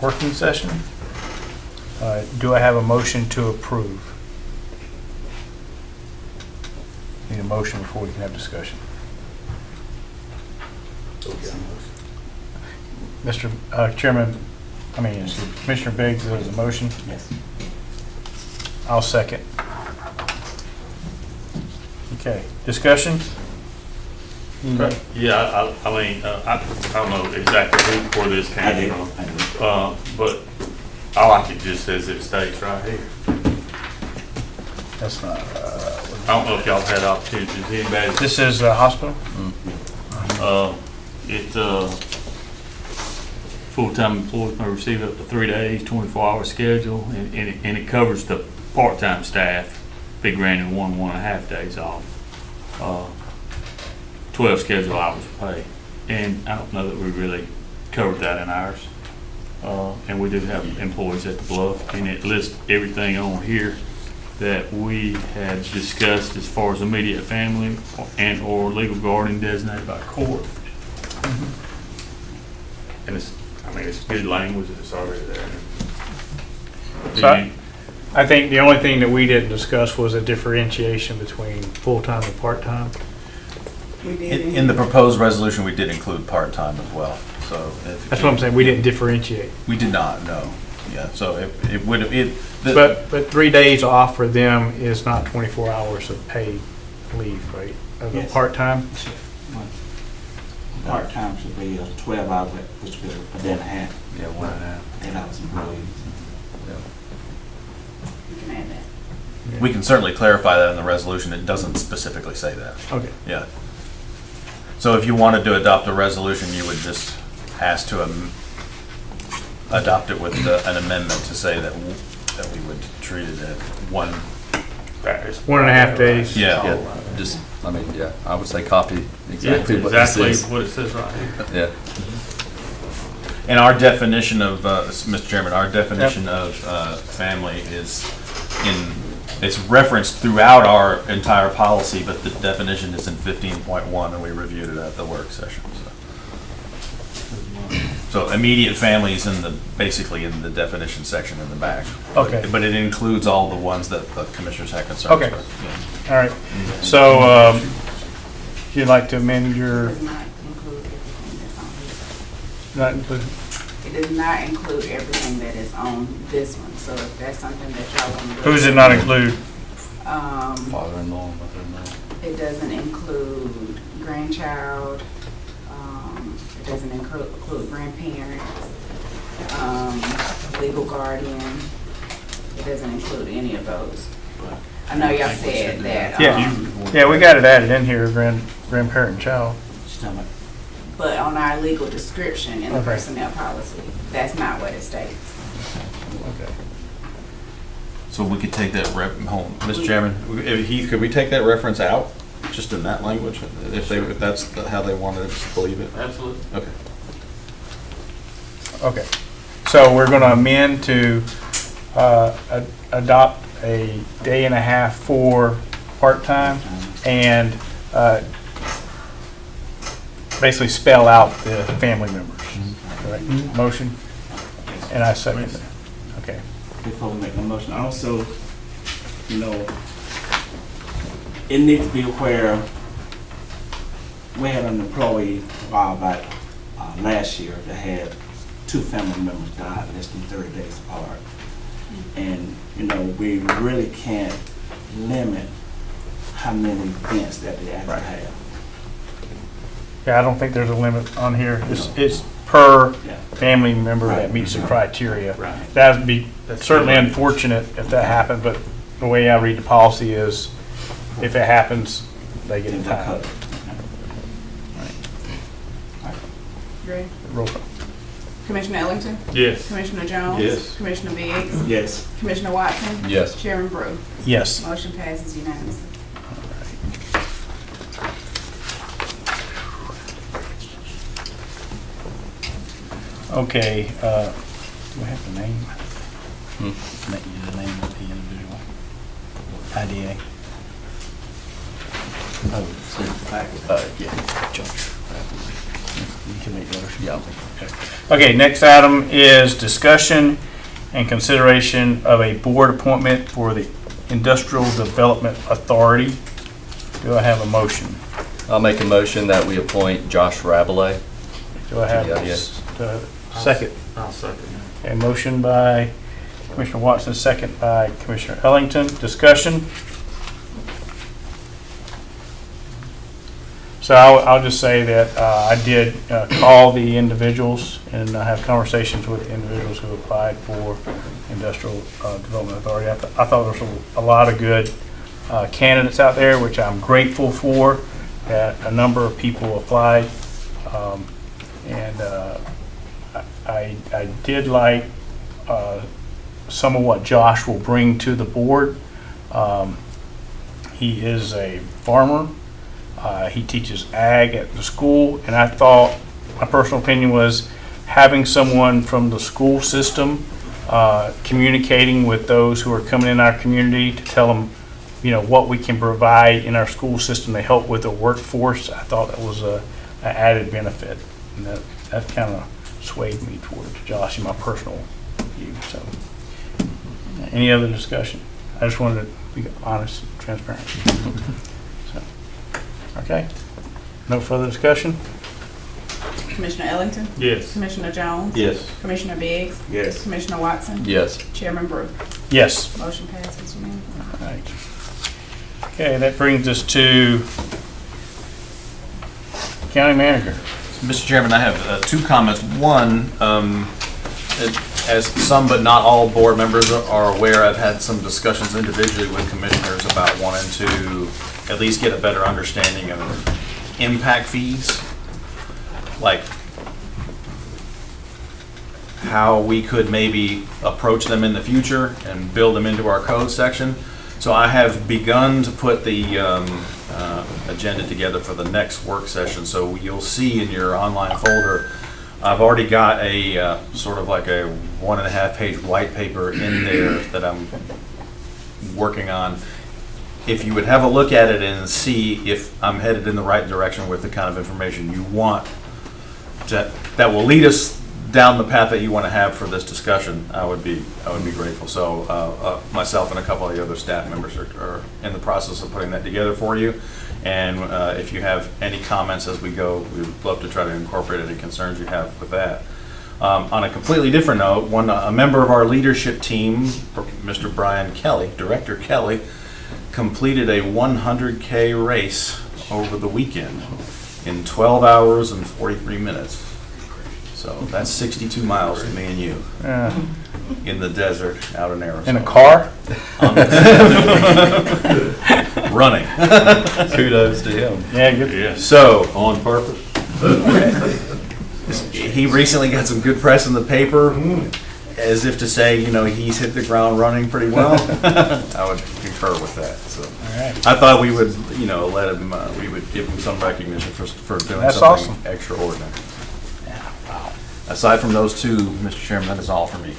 working session. Do I have a motion to approve? Need a motion before we can have discussion. Mr. Chairman, Commissioner Biggs, there's a motion? Yes. I'll second. Okay, discussion? Yeah, I mean, I don't know exactly where this came from. But I like it just as it states right here. That's not, I don't know if y'all had opportunities, anybody, this is a hospital? it's, full-time employees may receive up to 3 days, 24-hour schedule, and it covers the part-time staff, be granted 1.5 days off. 12 scheduled hours of pay. And I don't know that we really covered that in ours. And we do have employees at the Bluff, and it lists everything on here that we had discussed as far as immediate family and or legal guardian designated by court. And it's good language, it's already there. So I think the only thing that we didn't discuss was a differentiation between full-time and part-time. In the proposed resolution, we did include part-time as well, so. That's what I'm saying, we didn't differentiate. We did not, no. Yeah, so it would, But 3 days off for them is not 24 hours of paid leave, right? Of a Yes. part-time? Part-time should be 12 hours, which would be a day and a half. Yeah, 1.5. 8 hours employees. You can add that. we can certainly clarify that in the resolution. It doesn't specifically say that. Okay. Yeah. So if you wanted to adopt a resolution, you would just ask to adopt it with an amendment to say that we would treat it at 1. 1.5 days. Yeah. Yeah, I would say copy exactly what this Exactly is. what it says right here. Yeah. And our definition of, Mr. Chairman, our definition of family is it's referenced throughout our entire policy, but the definition is in 15.1, and we reviewed it at the work session. So immediate family is basically in the definition section in the back. Okay. But it includes all the ones that the commissioners had concerns Okay. with. All right. So if you'd like to amend your, Does not include everything that's on here. not include, It does not include everything that is on this one, so if that's something that y'all want to do. who does it not include? Father-in-law, mother-in-law. It doesn't include grandchild, it doesn't include grandparents, legal guardian. It doesn't include any of those. I know y'all said that. Yeah, we got it added in here, grandparent and child. But on our legal description in the Okay. personnel policy, that's not what it states. Okay. So we could take that Mr. Chairman, Heath, could we take that reference out, just in that language, if that's how they wanted to believe it? Absolutely. Okay. Okay. So we're going to amend to adopt a day and a half for part-time and basically spell out the family members. Correct? Motion? And I second it. Okay. Before we make the motion, also, it needs to be where we had an employee a while back, last year, that had 2 family members die less than 30 days apart. And, we really can't limit how many events that they actually have. Yeah, I don't think there's a limit on here. It's per Yeah. family member that meets the criteria. Right. That would be certainly unfortunate if that happened, but the way I read the policy is if it happens, they get They're time. covered. Ready? Roll call. Commissioner Ellington? Yes. Commissioner Jones? Yes. Commissioner Biggs? Yes. Commissioner Watson? Yes. Chairman Brew? Yes. Motion passes unanimously. Okay, do I have the name? The name of the individual. IDA. Yeah, Josh. You can make those. Yeah. Okay, next item is discussion and consideration of a board appointment for the Industrial Development Authority. Do I have a motion? I'll make a motion that we appoint Josh Rabelais. Do I have Yeah, a yes. second? I'll second that. A motion by Commissioner Watson, second by Commissioner Ellington. Discussion? So I'll just say that I did call the individuals and have conversations with the individuals who applied for Industrial Development Authority. I thought there was a lot of good candidates out there, which I'm grateful for, that a number of people applied. And I did like some of what Josh will bring to the board. He is a farmer. He teaches ag at the school, and I thought, my personal opinion was, having someone from the school system communicating with those who are coming in our community to tell them, what we can provide in our school system to help with the workforce. I thought that was an added benefit, and that kind of swayed me towards Josh in my personal view. So, any other discussion? I just wanted to be honest, transparent. So, okay. No further discussion? Commissioner Ellington? Yes. Commissioner Jones? Yes. Commissioner Biggs? Yes. Commissioner Watson? Yes. Chairman Brew? Yes. Motion passes unanimously. All right. Okay, that brings us to County Manager. Mr. Chairman, I have two comments. One, as some but not all board members are aware, I've had some discussions individually with commissioners about wanting to at least get a better understanding of impact fees, like how we could maybe approach them in the future and build them into our code section. So I have begun to put the agenda together for the next work session. So you'll see in your online folder, I've already got a sort of like a 1.5-page white paper in there that I'm working on. If you would have a look at it and see if I'm headed in the right direction with the kind of information you want that will lead us down the path that you want to have for this discussion, I would be grateful. So myself and a couple of the other staff members are in the process of putting that together for you. And if you have any comments as we go, we'd love to try to incorporate any concerns you have with that. On a completely different note, a member of our leadership team, Mr. Brian Kelly, Director Kelly, completed a 100K race over the weekend in 12 hours and 43 minutes. So that's 62 miles to me and you in the desert out in Arizona. In a car? Running. Kudos to him. Yeah, good. Yeah. So On purpose? he recently got some good press in the paper, as if to say, he's hit the ground running pretty well. I would concur with that. So right. I thought we would, let him. We would give him some recognition for doing That's something awesome. extraordinary. Aside from those two, Mr. Chairman, that is all for me.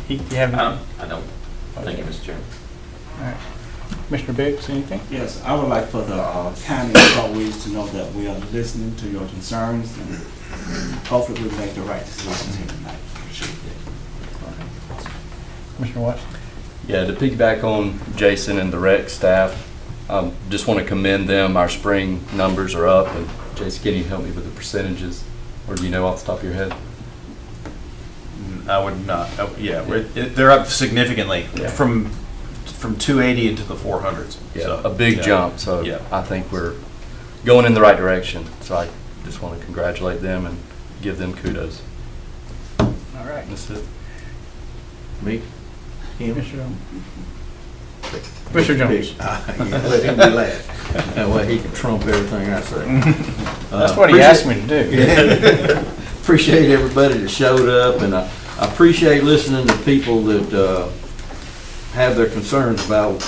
You have any? I don't. Thank you, Mr. Chairman. All right. Commissioner Biggs, anything? Yes, I would like for the county employees to know that we are listening to your concerns, and hopefully we'll make the right decisions here tonight. Commissioner Watson? Yeah, to piggyback on Jason and the rec staff, just want to commend them. Our spring numbers are up, and Jason, can you help me with the percentages? Or do you know off the top of your head? I would not. They're up significantly from 280 into the 400s. Yeah, So, a big jump. So yeah. I think we're going in the right direction. So I just want to congratulate them and give them kudos. All right. That's it. Me? Commissioner Jones? Let him be last. That way he can trump everything I say. That's what he asked me to do. Appreciate everybody that showed up, and I appreciate listening to people that have their concerns about,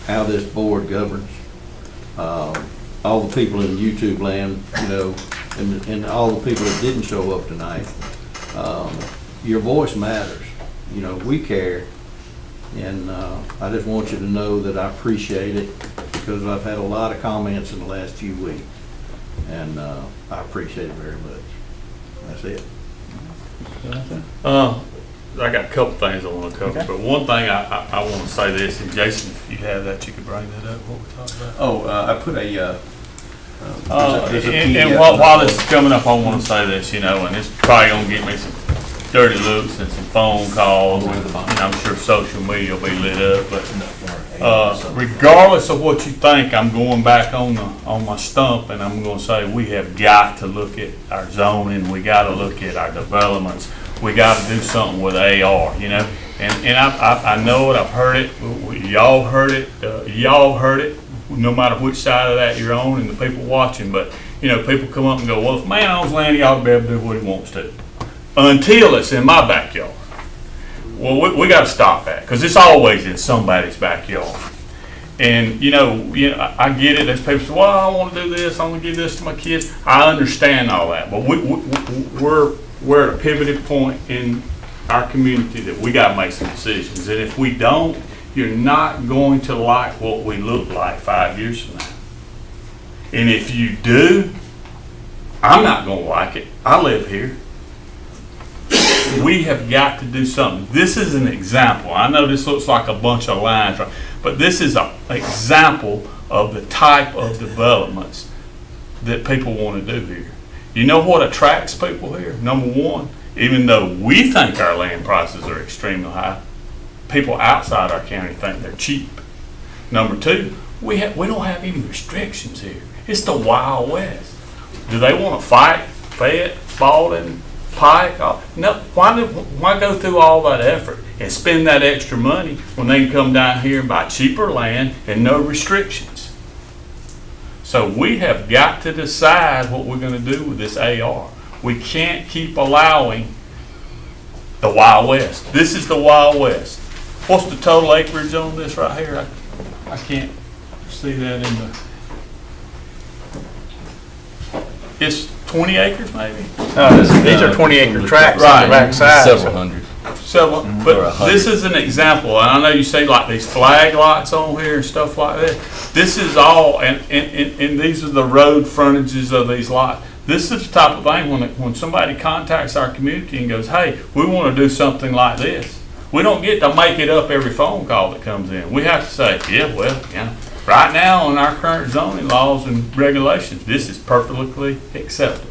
how this board governs. All the people in YouTube land, and all the people that didn't show up tonight. your voice matters. You know, we care. And I just want you to know that I appreciate it, because I've had a lot of comments in the last few weeks. And I appreciate it very much. That's it. I got a couple things I want to cover, but one thing I want to say this, and Jason, if you have that, you could bring that up, what we talked about. Oh, I put a, And while this is coming up, I want to say this, you know, and it's probably going to get me some dirty looks and some phone calls, and you know, I'm sure social media will be lit up, but regardless of what you think, I'm going back on my stump, and I'm going to say we have got to look at our zoning, we got to look at our developments, we got to do something with AR, you know, and I know it, I've heard it, y'all heard it, no matter which side of that you're on, and the people watching, but you know, people come up and go, well, if a man owns land, he ought to be able to do what he wants to, until it's in my backyard. Well, we got to stop that, because it's always in somebody's backyard. And you know, I get it. There's people say, "Well, I want to do this. I want to give this to my kids." I understand all that, but we're at a pivotal point in our community that we got to make some decisions. And if we don't, you're not going to like what we look like 5 years from now. And if you do, I'm not going to like it. I live here. We have got to do something. This is an example. I know this looks like a bunch of lines, right? But this is an example of the type of developments that people want to do here. You know what attracts people here? Number one, even though we think our land prices are extremely high, people outside our county think they're cheap. Number two, we don't have any restrictions here. It's the Wild West. Do they want to fight Fayette, Spalding, Pike? No. Why go through all that effort and spend that extra money when they can come down here and buy cheaper land and no restrictions? So we have got to decide what we're going to do with this AR. We can't keep allowing the Wild West. This is the Wild West. What's the total acreage on this right here? I can't see that in the... It's 20 acres maybe? These are 20-acre tracts on Right. the backside. Several hundred. But this is an example, and I know you say like these flag lots on here and stuff like that. This is all, and these are the road frontages of these lots. This is the type of thing when somebody contacts our community and goes, hey, we want to do something like this. We don't get to make it up every phone call that comes in. We have to say, yeah, well, right now on our current zoning laws and regulations, this is perfectly acceptable.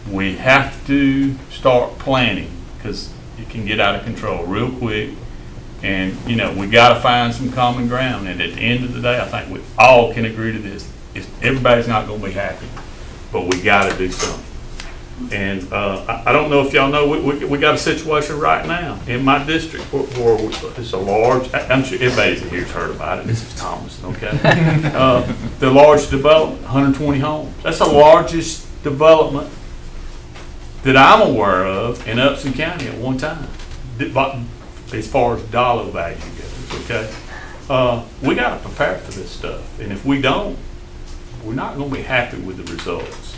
We have to start planning, because it can get out of control real quick. And, you know, we got to find some common ground. And at the end of the day, I think we all can agree to this. Everybody's not going to be happy, but we got to do something. And I don't know if y'all know, we got a situation right now in my district where it's a large, I'm sure everybody here's heard about it. This is Thomas, okay? The large development, 120 homes. That's the largest development that I'm aware of in Upson County at one time, as far as dollar value goes, okay? We got to prepare for this stuff. And if we don't, we're not going to be happy with the results.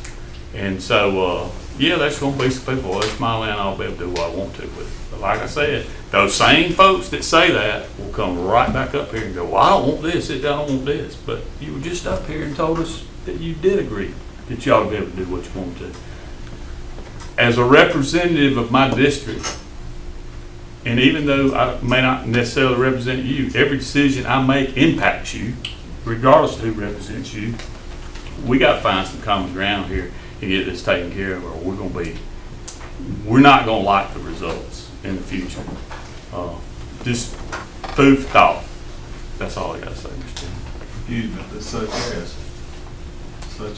And so, yeah, there's going to be some people, well, it's my land, I'll be able to do what I want to with it. But like I said, those same folks that say that will come right back up here and go, well, I don't want this, I don't want this. But you were just up here and told us that you did agree that you ought to be able to do what you want to. As a representative of my district, and even though I may not necessarily represent you, every decision I make impacts you, regardless of who represents you. We got to find some common ground here and get this taken care of, or we're not going to like the results in the future. Just food for thought. That's all I got to say, Mr. Chairman. Easement, such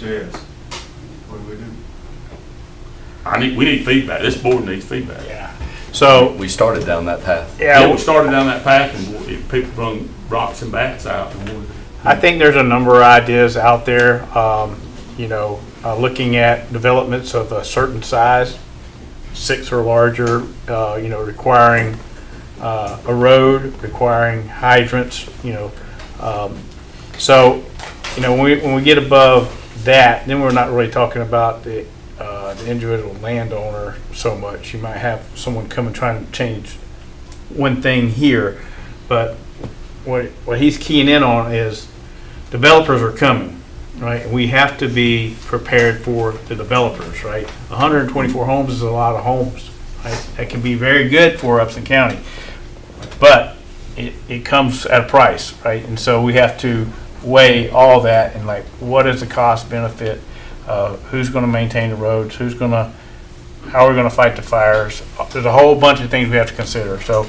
as, what do we do? We need feedback. This board needs feedback. Yeah. So, We started down that path. Yeah, we started down that path, and people brought rocks and bats out. I think there's a number of ideas out there, looking at developments of a certain size, 6 or larger, requiring a road, requiring hydrants, when we get above that, then we're not really talking about the the individual landowner so much. You might have someone come and trying to change one thing here, but what he's keying in on is developers are coming, right? And we have to be prepared for the developers, right? 124 homes is a lot of homes, right? That can be very good for Upson County, but it comes at a price, right? And so we have to weigh all that and like, what is the cost benefit? Who's going to maintain the roads? How are we going to fight the fires? There's a whole bunch of things we have to consider. So,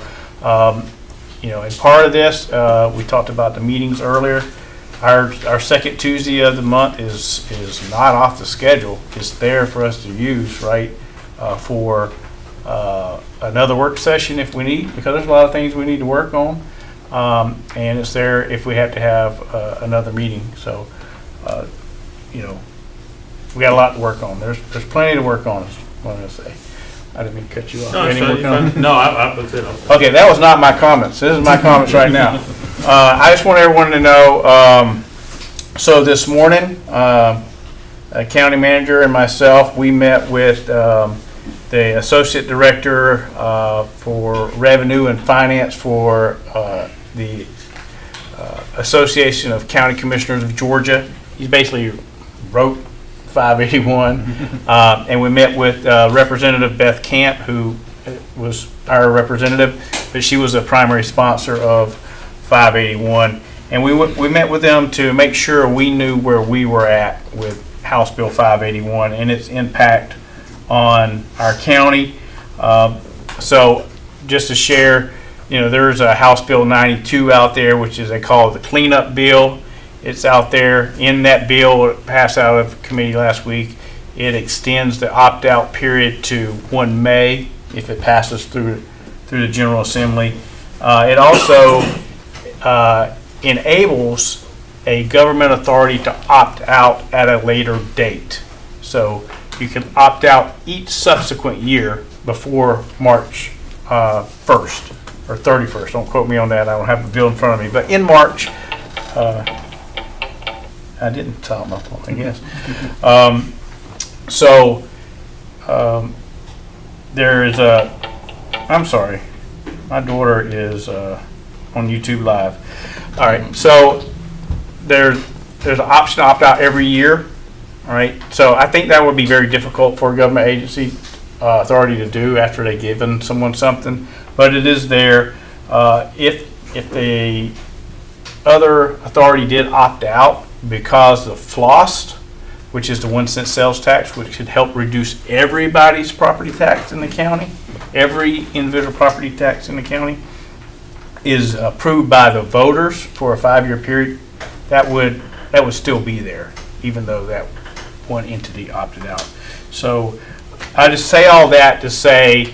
and part of this, we talked about the meetings earlier. Our second Tuesday of the month is not off the schedule. It's there for us to use, right, for another work session if we need, because there's a lot of things we need to work on. And it's there if we have to have another meeting. So, we got a lot to work on. There's plenty to work on, is what I'm going to say. I didn't mean to cut you off. No, Any more comments? no, I was it. Okay, that was not my comments. This is my comments right now. I just want everyone to know, so this morning, county manager and myself, we met with the associate director for revenue and finance for the Association of County Commissioners of Georgia. He basically wrote 581. And we met with Representative Beth Camp, who was our representative, but she was a primary sponsor of 581. And we met with them to make sure we knew where we were at with House Bill 581 and its impact on our county. So just to share, there's a House Bill 92 out there, which is they call the cleanup bill. It's out there in that bill. It passed out of committee last week. It extends the opt-out period to 1 May if it passes through the General Assembly. It also enables a government authority to opt out at a later date. So you can opt out each subsequent year before March 1st or 31st. Don't quote me on that. I don't have the bill in front of me. But in March, I didn't tell my point, I guess. There is I'm sorry, my daughter is on YouTube Live. All right, so there's an option to opt out every year. All right, so I think that would be very difficult for a government agency authority to do after they've given someone something, but it is there. If the other authority did opt out because of FLOST, which is the 1 cent sales tax, which could help reduce everybody's property tax in the county, every individual property tax in the county, is approved by the voters for a 5-year period, that would still be there, even though that one entity opted out. So I just say all that to say,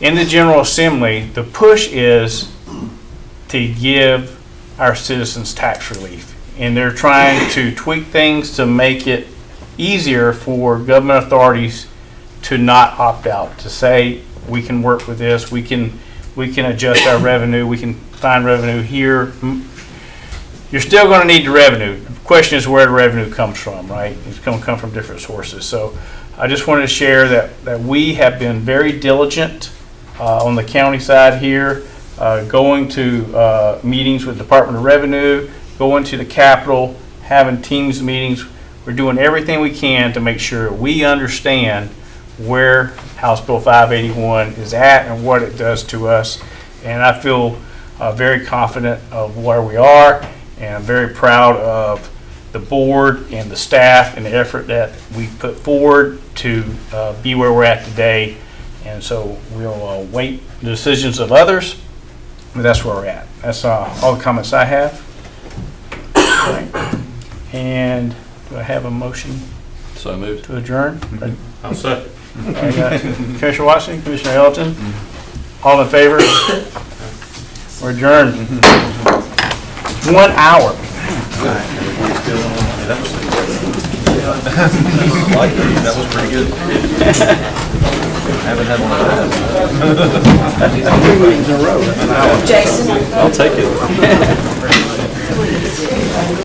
in the General Assembly, the push is to give our citizens tax relief. And they're trying to tweak things to make it easier for government authorities to not opt out, to say we can work with this, we can adjust our revenue, we can find revenue here. You're still going to need the revenue. The question is where the revenue comes from, right? It's going to come from different sources. So I just wanted to share that we have been very diligent on the county side here, going to meetings with Department of Revenue, going to the Capitol, having Teams meetings. We're doing everything we can to make sure we understand where House Bill 581 is at and what it does to us. And I feel very confident of where we are, and I'm very proud of the board and the staff and the effort that we put forward to be where we're at today. And so we'll wait the decisions of others, but that's where we're at. That's all the comments I have. And do I have a motion So moved. to adjourn? I'll second. I got Commissioner Washington, Commissioner Elton, all in favor? We're adjourned. 1 hour. That was pretty good. Haven't had one of those. 3 meetings in a row. I'll take it.